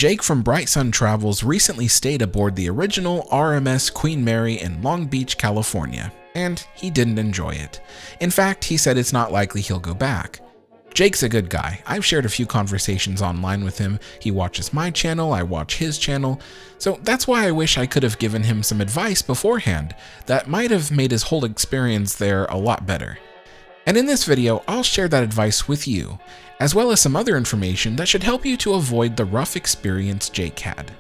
Jake from Bright Sun Travels recently stayed aboard the original RMS Queen Mary in Long Beach, California, and he didn't enjoy it. In fact, he said it's not likely he'll go back. Jake's a good guy. I've shared a few conversations online with him. He watches my channel, I watch his channel, so that's why I wish I could have given him some advice beforehand that might have made his whole experience there a lot better. And in this video, I'll share that advice with you, as well as some other information that should help you to avoid the rough experience Jake had.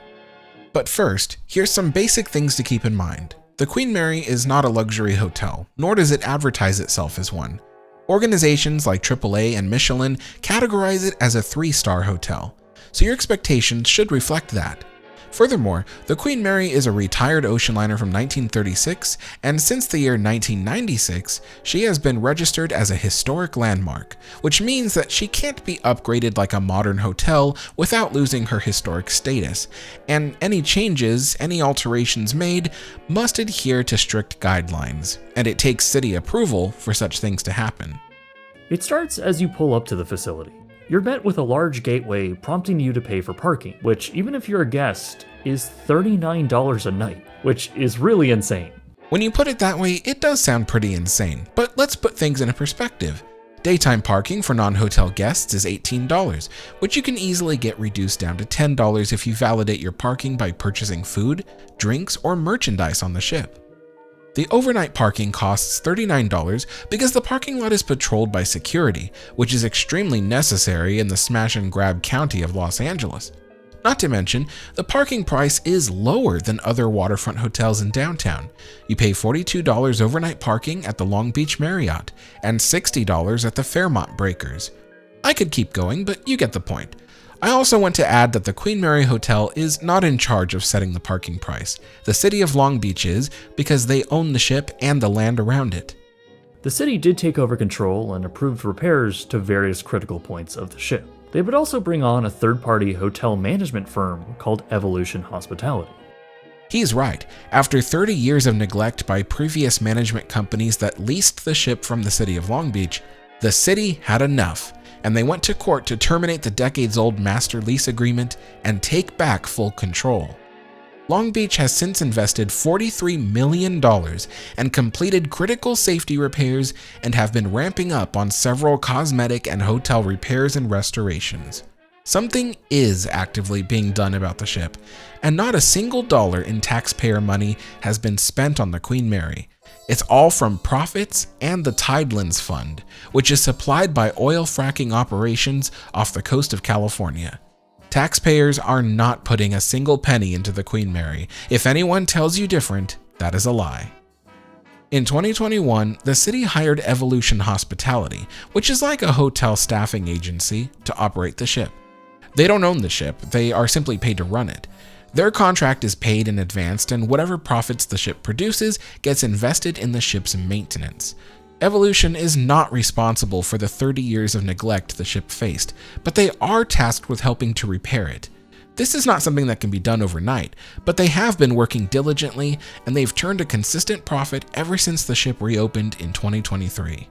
But first, here's some basic things to keep in mind. The Queen Mary is not a luxury hotel, nor does it advertise itself as one. Organizations like AAA and Michelin categorize it as a 3-star hotel, so your expectations should reflect that. Furthermore, the Queen Mary is a retired ocean liner from 1936, and since the year 1996, she has been registered as a historic landmark, which means that she can't be upgraded like a modern hotel without losing her historic status, and any changes, any alterations made, must adhere to strict guidelines, and it takes city approval for such things to happen. It starts as you pull up to the facility. You're met with a large gateway prompting you to pay for parking, which, even if you're a guest, is $39 a night, which is really insane. When you put it that way, it does sound pretty insane, but let's put things in a perspective. Daytime parking for non-hotel guests is $18, which you can easily get reduced down to $10 if you validate your parking by purchasing food, drinks, or merchandise on the ship. The overnight parking costs $39 because the parking lot is patrolled by security, which is extremely necessary in the smash-and-grab county of Los Angeles. Not to mention, the parking price is lower than other waterfront hotels in downtown. You pay $42 overnight parking at the Long Beach Marriott and $60 at the Fairmont Breakers. I could keep going, but you get the point. I also want to add that the Queen Mary Hotel is not in charge of setting the parking price. The city of Long Beach is, because they own the ship and the land around it. The city did take over control and approved repairs to various critical points of the ship. They would also bring on a third-party hotel management firm called Evolution Hospitality. He's right. After 30 years of neglect by previous management companies that leased the ship from the city of Long Beach, the city had enough, and they went to court to terminate the decades-old master lease agreement and take back full control. Long Beach has since invested $43 million and completed critical safety repairs and have been ramping up on several cosmetic and hotel repairs and restorations. Something is actively being done about the ship, and not a single dollar in taxpayer money has been spent on the Queen Mary. It's all from profits and the Tidelands Fund, which is supplied by oil fracking operations off the coast of California. Taxpayers are not putting a single penny into the Queen Mary. If anyone tells you different, that is a lie. In 2021, the city hired Evolution Hospitality, which is like a hotel staffing agency, to operate the ship. They don't own the ship, they are simply paid to run it. Their contract is paid in advance, and whatever profits the ship produces gets invested in the ship's maintenance. Evolution is not responsible for the 30 years of neglect the ship faced, but they are tasked with helping to repair it. This is not something that can be done overnight, but they have been working diligently, and they've turned a consistent profit ever since the ship reopened in 2023.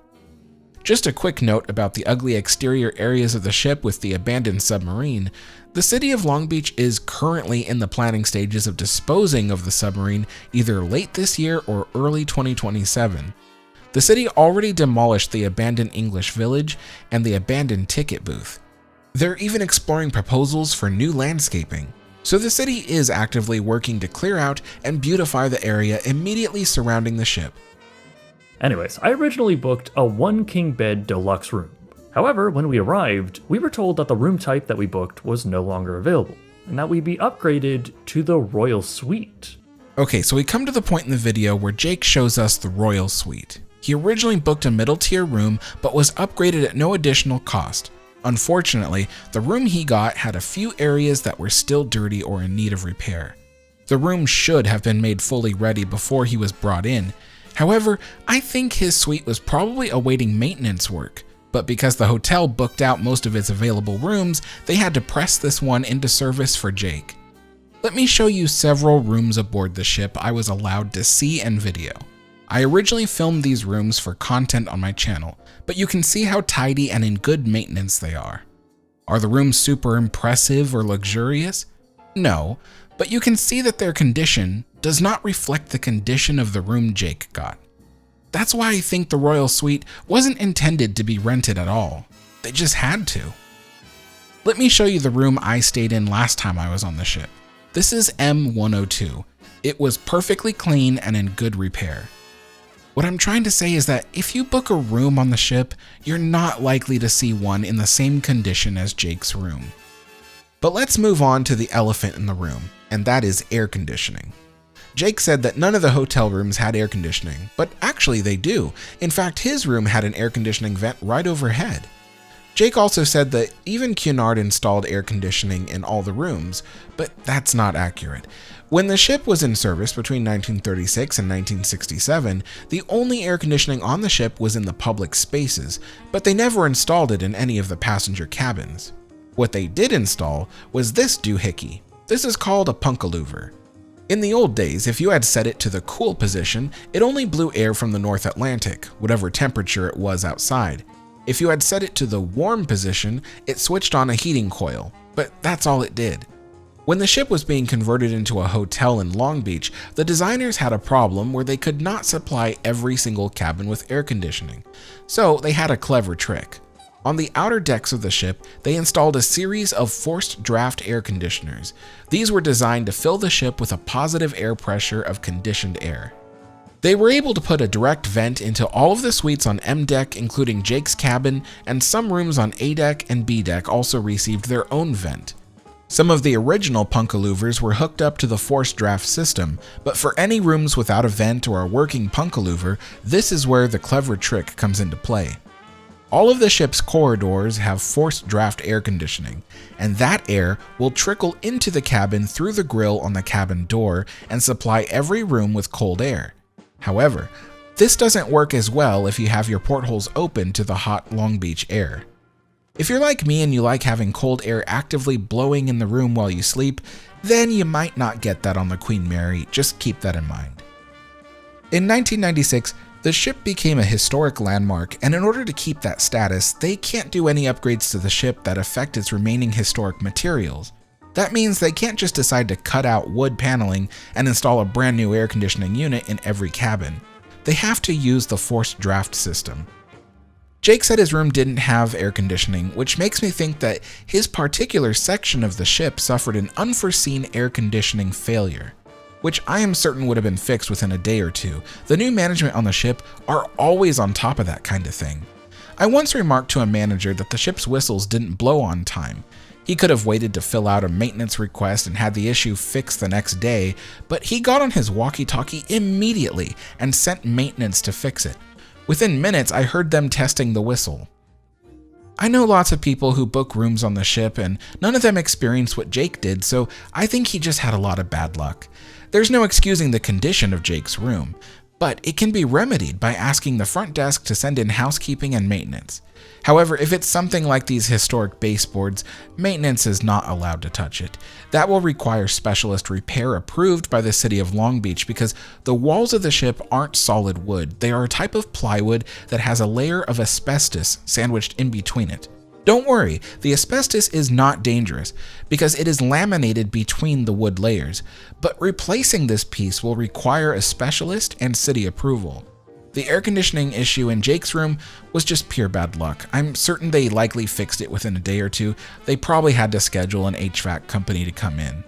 Just a quick note about the ugly exterior areas of the ship with the abandoned submarine. The city of Long Beach is currently in the planning stages of disposing of the submarine either late this year or early 2027. The city already demolished the abandoned English Village and the abandoned ticket booth. They're even exploring proposals for new landscaping. So the city is actively working to clear out and beautify the area immediately surrounding the ship. Anyways, I originally booked a 1-king bed deluxe room. However, when we arrived, we were told that the room type that we booked was no longer available, and that we'd be upgraded to the Royal Suite. Okay, so we come to the point in the video where Jake shows us the Royal Suite. He originally booked a middle tier room, but was upgraded at no additional cost. Unfortunately, the room he got had a few areas that were still dirty or in need of repair. The room should have been made fully ready before he was brought in. However, I think his suite was probably awaiting maintenance work, but because the hotel booked out most of its available rooms, they had to press this one into service for Jake. Let me show you several rooms aboard the ship I was allowed to see and video. I originally filmed these rooms for content on my channel, but you can see how tidy and in good maintenance they are. Are the rooms super impressive or luxurious? No, but you can see that their condition does not reflect the condition of the room Jake got. That's why I think the Royal Suite wasn't intended to be rented at all. They just had to. Let me show you the room I stayed in last time I was on the ship. This is M102. It was perfectly clean and in good repair. What I'm trying to say is that if you book a room on the ship, you're not likely to see one in the same condition as Jake's room. But let's move on to the elephant in the room, and that is air conditioning. Jake said that none of the hotel rooms had air conditioning, but actually they do. In fact, his room had an air conditioning vent right overhead. Jake also said that even Cunard installed air conditioning in all the rooms, but that's not accurate. When the ship was in service between 1936 and 1967, the only air conditioning on the ship was in the public spaces, but they never installed it in any of the passenger cabins. What they did install was this doohickey. This is called a punkalouver. In the old days, if you had set it to the cool position, it only blew air from the North Atlantic, whatever temperature it was outside. If you had set it to the warm position, it switched on a heating coil, but that's all it did. When the ship was being converted into a hotel in Long Beach, the designers had a problem where they could not supply every single cabin with air conditioning. So they had a clever trick. On the outer decks of the ship, they installed a series of forced draft air conditioners. These were designed to fill the ship with a positive air pressure of conditioned air. They were able to put a direct vent into all of the suites on M deck, including Jake's cabin, and some rooms on A deck and B deck also received their own vent. Some of the original punkalouvers were hooked up to the forced draft system, but for any rooms without a vent or a working punkalouver, this is where the clever trick comes into play. All of the ship's corridors have forced draft air conditioning, and that air will trickle into the cabin through the grill on the cabin door and supply every room with cold air. However, this doesn't work as well if you have your portholes open to the hot Long Beach air. If you're like me and you like having cold air actively blowing in the room while you sleep, then you might not get that on the Queen Mary, just keep that in mind. In 1996, the ship became a historic landmark, and in order to keep that status, they can't do any upgrades to the ship that affect its remaining historic materials. That means they can't just decide to cut out wood paneling and install a brand new air conditioning unit in every cabin. They have to use the forced draft system. Jake said his room didn't have air conditioning, which makes me think that his particular section of the ship suffered an unforeseen air conditioning failure, which I am certain would have been fixed within a day or two. The new management on the ship are always on top of that kind of thing. I once remarked to a manager that the ship's whistles didn't blow on time. He could have waited to fill out a maintenance request and had the issue fixed the next day, but he got on his walkie-talkie immediately and sent maintenance to fix it. Within minutes, I heard them testing the whistle. I know lots of people who book rooms on the ship, and none of them experienced what Jake did, so I think he just had a lot of bad luck. There's no excusing the condition of Jake's room, but it can be remedied by asking the front desk to send in housekeeping and maintenance. However, if it's something like these historic baseboards, maintenance is not allowed to touch it. That will require specialist repair approved by the city of Long Beach because the walls of the ship aren't solid wood. They are a type of plywood that has a layer of asbestos sandwiched in between it. Don't worry, the asbestos is not dangerous because it is laminated between the wood layers, but replacing this piece will require a specialist and city approval. The air conditioning issue in Jake's room was just pure bad luck. I'm certain they likely fixed it within a day or two. They probably had to schedule an HVAC company to come in.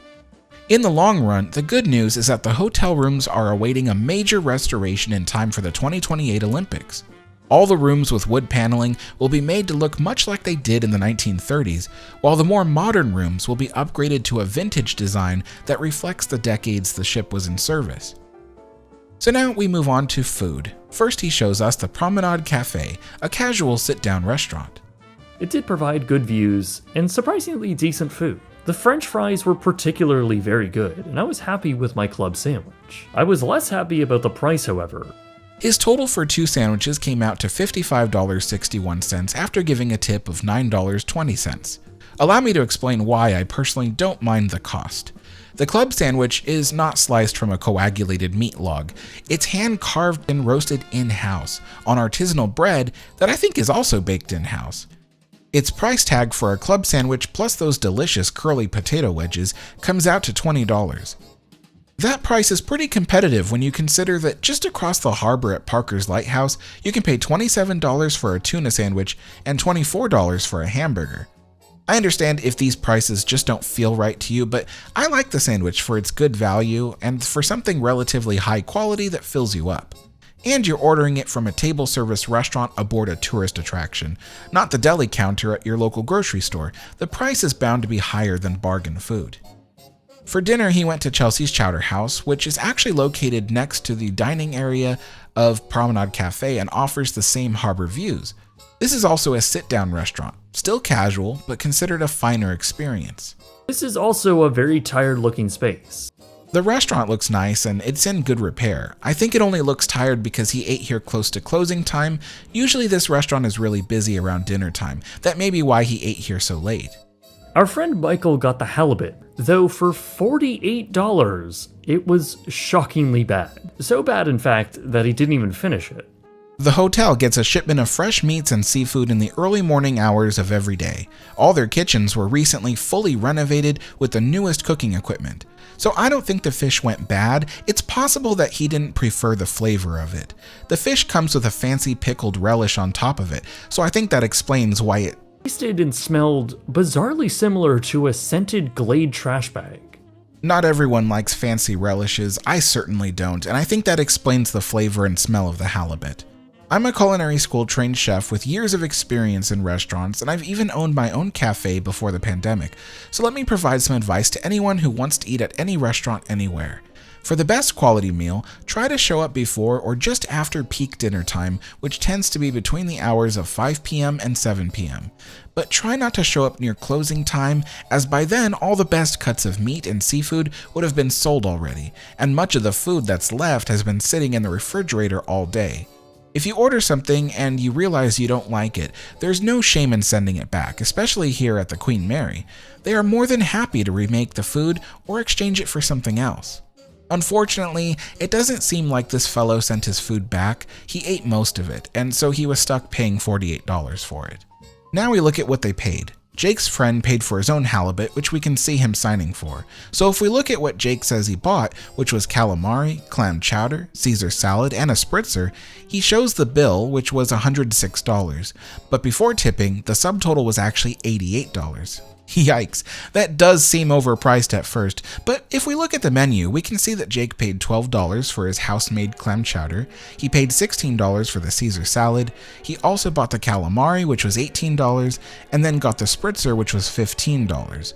In the long run, the good news is that the hotel rooms are awaiting a major restoration in time for the 2028 Olympics. All the rooms with wood paneling will be made to look much like they did in the 1930s, while the more modern rooms will be upgraded to a vintage design that reflects the decades the ship was in service. So now we move on to food. First, he shows us the Promenade Cafe, a casual sit-down restaurant. It did provide good views and surprisingly decent food. The French fries were particularly very good, and I was happy with my club sandwich. I was less happy about the price, however. His total for 2 sandwiches came out to $55.61 after giving a tip of $9.20. Allow me to explain why I personally don't mind the cost. The club sandwich is not sliced from a coagulated meat log. It's hand-carved and roasted in-house on artisanal bread that I think is also baked in-house. Its price tag for a club sandwich plus those delicious curly potato wedges comes out to $20. That price is pretty competitive when you consider that just across the harbor at Parker's Lighthouse, you can pay $27 for a tuna sandwich and $24 for a hamburger. I understand if these prices just don't feel right to you, but I like the sandwich for its good value and for something relatively high quality that fills you up. And you're ordering it from a table service restaurant aboard a tourist attraction, not the deli counter at your local grocery store. The price is bound to be higher than bargain food. For dinner, he went to Chelsea's Chowder House, which is actually located next to the dining area of Promenade Cafe and offers the same harbor views. This is also a sit-down restaurant, still casual, but considered a finer experience. This is also a very tired-looking space. The restaurant looks nice and it's in good repair. I think it only looks tired because he ate here close to closing time. Usually this restaurant is really busy around dinner time. That may be why he ate here so late. Our friend Michael got the halibut, though for $48, it was shockingly bad. So bad, in fact, that he didn't even finish it. The hotel gets a shipment of fresh meats and seafood in the early morning hours of every day. All their kitchens were recently fully renovated with the newest cooking equipment. So I don't think the fish went bad. It's possible that he didn't prefer the flavor of it. The fish comes with a fancy pickled relish on top of it, so I think that explains why it Tasted and smelled bizarrely similar to a scented Glade trash bag. Not everyone likes fancy relishes. I certainly don't, and I think that explains the flavor and smell of the halibut. I'm a culinary school trained chef with years of experience in restaurants, and I've even owned my own cafe before the pandemic, so let me provide some advice to anyone who wants to eat at any restaurant anywhere. For the best quality meal, try to show up before or just after peak dinner time, which tends to be between the hours of 5 p.m. and 7 p.m. But try not to show up near closing time, as by then all the best cuts of meat and seafood would have been sold already, and much of the food that's left has been sitting in the refrigerator all day. If you order something and you realize you don't like it, there's no shame in sending it back, especially here at the Queen Mary. They are more than happy to remake the food or exchange it for something else. Unfortunately, it doesn't seem like this fellow sent his food back. He ate most of it, and so he was stuck paying $48 for it. Now we look at what they paid. Jake's friend paid for his own halibut, which we can see him signing for. So if we look at what Jake says he bought, which was calamari, clam chowder, Caesar salad, and a spritzer, he shows the bill, which was $106. But before tipping, the subtotal was actually $88. Yikes, that does seem overpriced at first, but if we look at the menu, we can see that Jake paid $12 for his house-made clam chowder, he paid $16 for the Caesar salad, he also bought the calamari, which was $18, and then got the spritzer, which was $15.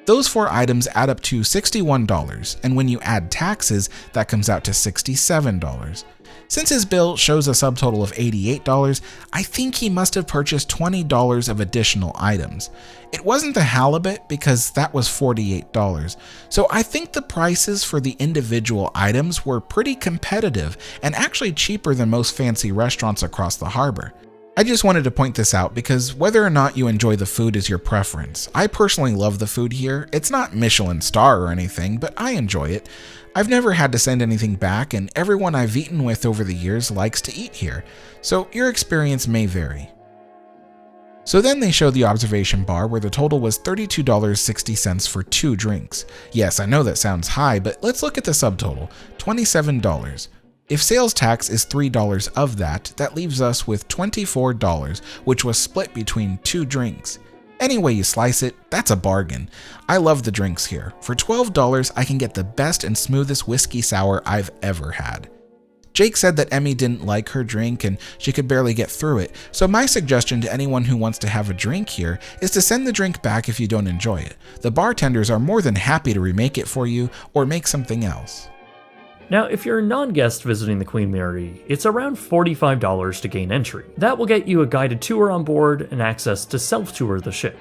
Those four items add up to $61, and when you add taxes, that comes out to $67. Since his bill shows a subtotal of $88, I think he must have purchased $20 of additional items. It wasn't the halibut because that was $48, so I think the prices for the individual items were pretty competitive and actually cheaper than most fancy restaurants across the harbor. I just wanted to point this out because whether or not you enjoy the food is your preference. I personally love the food here. It's not Michelin star or anything, but I enjoy it. I've never had to send anything back, and everyone I've eaten with over the years likes to eat here, so your experience may vary. So then they show the observation bar where the total was $32.60 for 2 drinks. Yes, I know that sounds high, but let's look at the subtotal, $27. If sales tax is $3 of that, that leaves us with $24, which was split between 2 drinks. Any way you slice it, that's a bargain. I love the drinks here. For $12, I can get the best and smoothest whiskey sour I've ever had. Jake said that Emmy didn't like her drink and she could barely get through it, so my suggestion to anyone who wants to have a drink here is to send the drink back if you don't enjoy it. The bartenders are more than happy to remake it for you or make something else. Now, if you're a non-guest visiting the Queen Mary, it's around $45 to gain entry. That will get you a guided tour on board and access to self-tour the ship.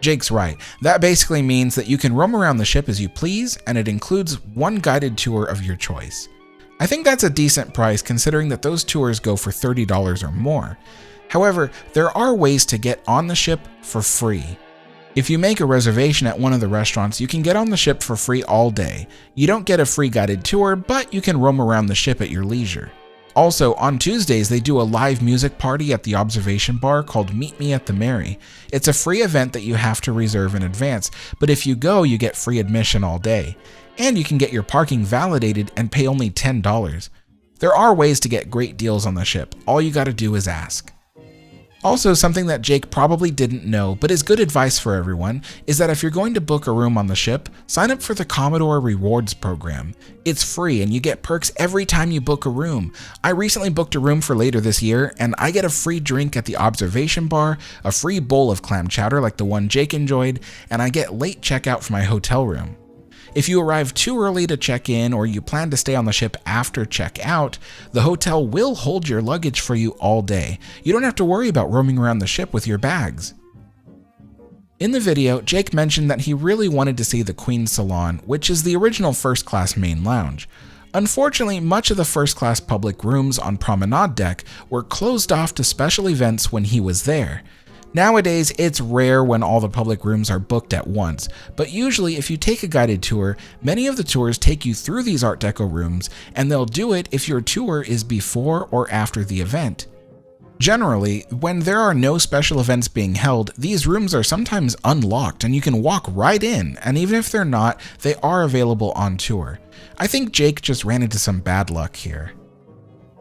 Jake's right. That basically means that you can roam around the ship as you please, and it includes one guided tour of your choice. I think that's a decent price considering that those tours go for $30 or more. However, there are ways to get on the ship for free. If you make a reservation at one of the restaurants, you can get on the ship for free all day. You don't get a free guided tour, but you can roam around the ship at your leisure. Also, on Tuesdays, they do a live music party at the observation bar called Meet Me at the Mary. It's a free event that you have to reserve in advance, but if you go, you get free admission all day. And you can get your parking validated and pay only $10. There are ways to get great deals on the ship. All you gotta do is ask. Also, something that Jake probably didn't know, but is good advice for everyone, is that if you're going to book a room on the ship, sign up for the Commodore Rewards program. It's free and you get perks every time you book a room. I recently booked a room for later this year, and I get a free drink at the observation bar, a free bowl of clam chowder like the one Jake enjoyed, and I get late checkout for my hotel room. If you arrive too early to check in or you plan to stay on the ship after check-out, the hotel will hold your luggage for you all day. You don't have to worry about roaming around the ship with your bags. In the video, Jake mentioned that he really wanted to see the Queen's Salon, which is the original first-class main lounge. Unfortunately, much of the first-class public rooms on Promenade Deck were closed off to special events when he was there. Nowadays, it's rare when all the public rooms are booked at once, but usually if you take a guided tour, many of the tours take you through these Art Deco rooms, and they'll do it if your tour is before or after the event. Generally, when there are no special events being held, these rooms are sometimes unlocked and you can walk right in, and even if they're not, they are available on tour. I think Jake just ran into some bad luck here.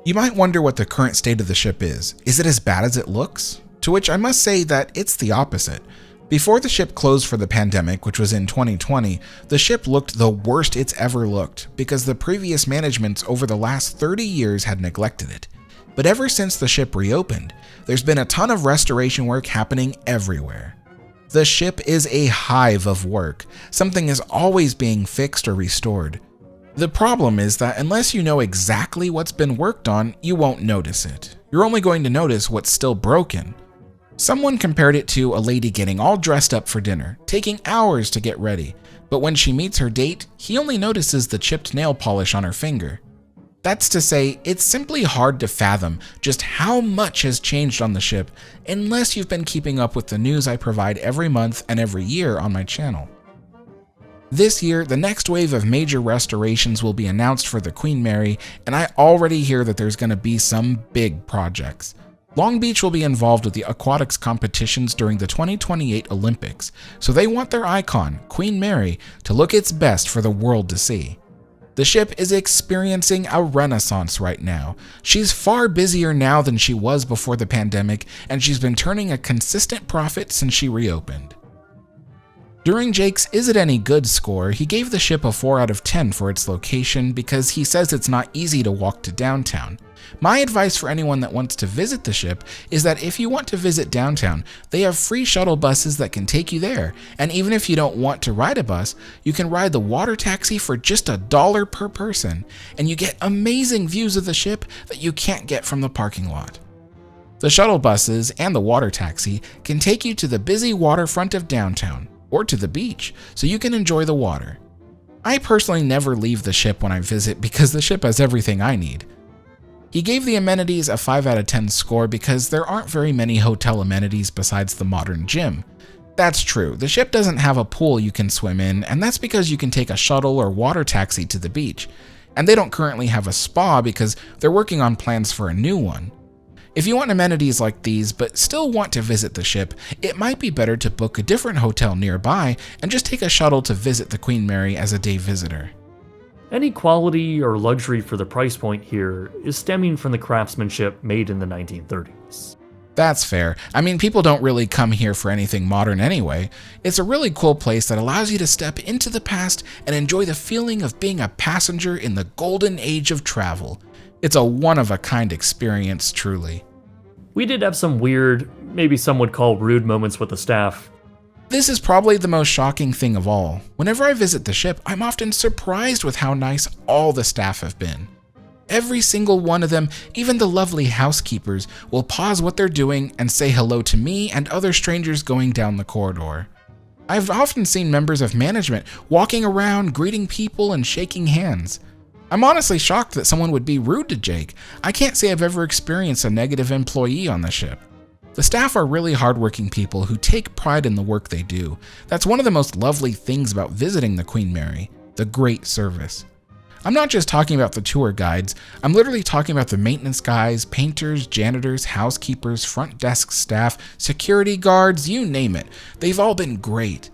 You might wonder what the current state of the ship is. Is it as bad as it looks? To which I must say that it's the opposite. Before the ship closed for the pandemic, which was in 2020, the ship looked the worst it's ever looked because the previous managements over the last 30 years had neglected it. But ever since the ship reopened, there's been a ton of restoration work happening everywhere. The ship is a hive of work. Something is always being fixed or restored. The problem is that unless you know exactly what's been worked on, you won't notice it. You're only going to notice what's still broken. Someone compared it to a lady getting all dressed up for dinner, taking hours to get ready, but when she meets her date, he only notices the chipped nail polish on her finger. That's to say, it's simply hard to fathom just how much has changed on the ship unless you've been keeping up with the news I provide every month and every year on my channel. This year, the next wave of major restorations will be announced for the Queen Mary, and I already hear that there's going to be some big projects. Long Beach will be involved with the aquatics competitions during the 2028 Olympics, so they want their icon, Queen Mary, to look its best for the world to see. The ship is experiencing a renaissance right now. She's far busier now than she was before the pandemic, and she's been turning a consistent profit since she reopened. During Jake's Is It Any Good score, he gave the ship a 4 out of 10 for its location because he says it's not easy to walk to downtown. My advice for anyone that wants to visit the ship is that if you want to visit downtown, they have free shuttle buses that can take you there, and even if you don't want to ride a bus, you can ride the water taxi for just $1 per person, and you get amazing views of the ship that you can't get from the parking lot. The shuttle buses and the water taxi can take you to the busy waterfront of downtown, or to the beach, so you can enjoy the water. I personally never leave the ship when I visit because the ship has everything I need. He gave the amenities a 5 out of 10 score because there aren't very many hotel amenities besides the modern gym. That's true, the ship doesn't have a pool you can swim in, and that's because you can take a shuttle or water taxi to the beach. And they don't currently have a spa because they're working on plans for a new one. If you want amenities like these but still want to visit the ship, it might be better to book a different hotel nearby and just take a shuttle to visit the Queen Mary as a day visitor. Any quality or luxury for the price point here is stemming from the craftsmanship made in the 1930s. That's fair. I mean, people don't really come here for anything modern anyway. It's a really cool place that allows you to step into the past and enjoy the feeling of being a passenger in the golden age of travel. It's a one-of-a-kind experience, truly. We did have some weird, maybe some would call rude moments with the staff. This is probably the most shocking thing of all. Whenever I visit the ship, I'm often surprised with how nice all the staff have been. Every single one of them, even the lovely housekeepers, will pause what they're doing and say hello to me and other strangers going down the corridor. I've often seen members of management walking around, greeting people and shaking hands. I'm honestly shocked that someone would be rude to Jake. I can't say I've ever experienced a negative employee on the ship. The staff are really hardworking people who take pride in the work they do. That's one of the most lovely things about visiting the Queen Mary, the great service. I'm not just talking about the tour guides, I'm literally talking about the maintenance guys, painters, janitors, housekeepers, front desk staff, security guards, you name it. They've all been great.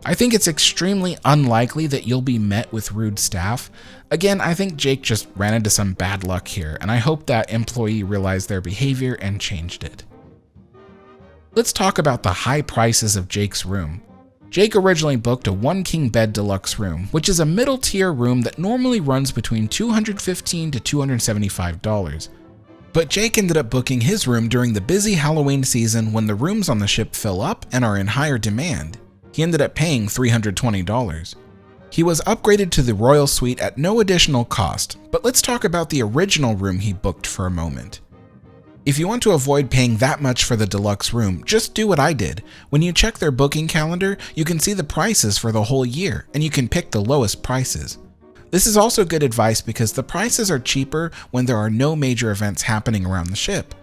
I think it's extremely unlikely that you'll be met with rude staff. Again, I think Jake just ran into some bad luck here, and I hope that employee realized their behavior and changed it. Let's talk about the high prices of Jake's room. Jake originally booked a 1 king bed deluxe room, which is a middle tier room that normally runs between $215 to $275. But Jake ended up booking his room during the busy Halloween season when the rooms on the ship fill up and are in higher demand. He ended up paying $320. He was upgraded to the Royal Suite at no additional cost, but let's talk about the original room he booked for a moment. If you want to avoid paying that much for the deluxe room, just do what I did. When you check their booking calendar, you can see the prices for the whole year, and you can pick the lowest prices. This is also good advice because the prices are cheaper when there are no major events happening around the ship.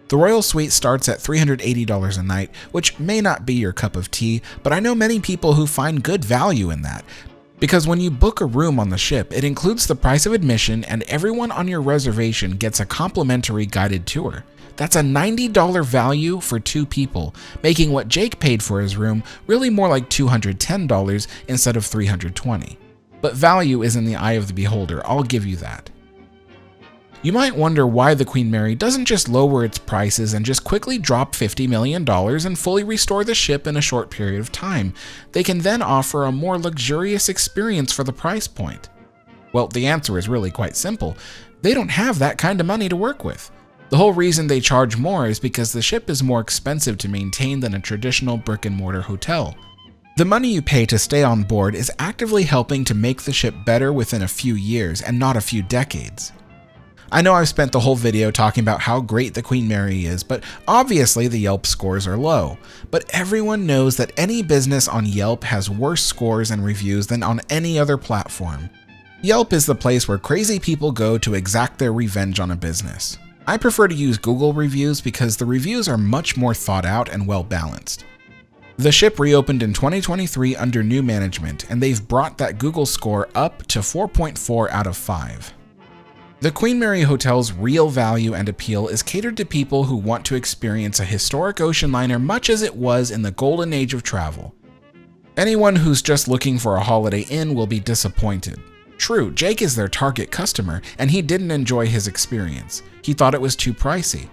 The Royal Suite starts at $380 a night, which may not be your cup of tea, but I know many people who find good value in that. Because when you book a room on the ship, it includes the price of admission and everyone on your reservation gets a complimentary guided tour. That's a $90 value for 2 people, making what Jake paid for his room really more like $210 instead of $320. But value is in the eye of the beholder, I'll give you that. You might wonder why the Queen Mary doesn't just lower its prices and just quickly drop $50 million and fully restore the ship in a short period of time. They can then offer a more luxurious experience for the price point. Well, the answer is really quite simple. They don't have that kind of money to work with. The whole reason they charge more is because the ship is more expensive to maintain than a traditional brick-and-mortar hotel. The money you pay to stay on board is actively helping to make the ship better within a few years and not a few decades. I know I've spent the whole video talking about how great the Queen Mary is, but obviously the Yelp scores are low. But everyone knows that any business on Yelp has worse scores and reviews than on any other platform. Yelp is the place where crazy people go to exact their revenge on a business. I prefer to use Google reviews because the reviews are much more thought out and well balanced. The ship reopened in 2023 under new management, and they've brought that Google score up to 4.4 out of 5. The Queen Mary Hotel's real value and appeal is catered to people who want to experience a historic ocean liner much as it was in the golden age of travel. Anyone who's just looking for a Holiday Inn will be disappointed. True, Jake is their target customer, and he didn't enjoy his experience. He thought it was too pricey.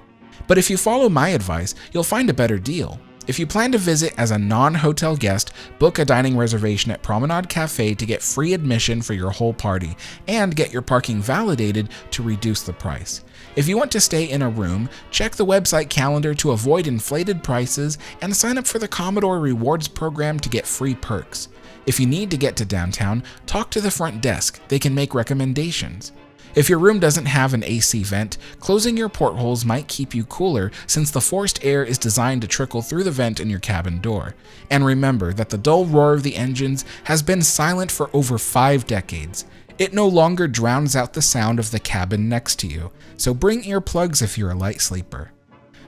But if you follow my advice, you'll find a better deal. If you plan to visit as a non-hotel guest, book a dining reservation at Promenade Cafe to get free admission for your whole party, and get your parking validated to reduce the price. If you want to stay in a room, check the website calendar to avoid inflated prices, and sign up for the Commodore Rewards program to get free perks. If you need to get to downtown, talk to the front desk, they can make recommendations. If your room doesn't have an AC vent, closing your portholes might keep you cooler since the forced air is designed to trickle through the vent in your cabin door. And remember that the dull roar of the engines has been silent for over 5 decades. It no longer drowns out the sound of the cabin next to you, so bring earplugs if you're a light sleeper.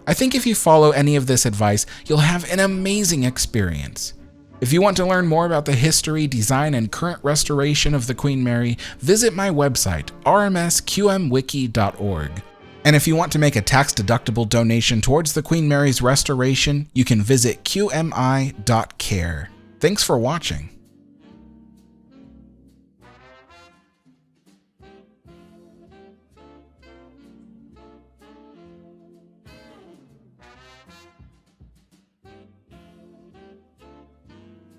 I think if you follow any of this advice, you'll have an amazing experience. If you want to learn more about the history, design, and current restoration of the Queen Mary, visit my website, rmsqmwiki.org. And if you want to make a tax-deductible donation towards the Queen Mary's restoration, you can visit qmi.care. Thanks for watching.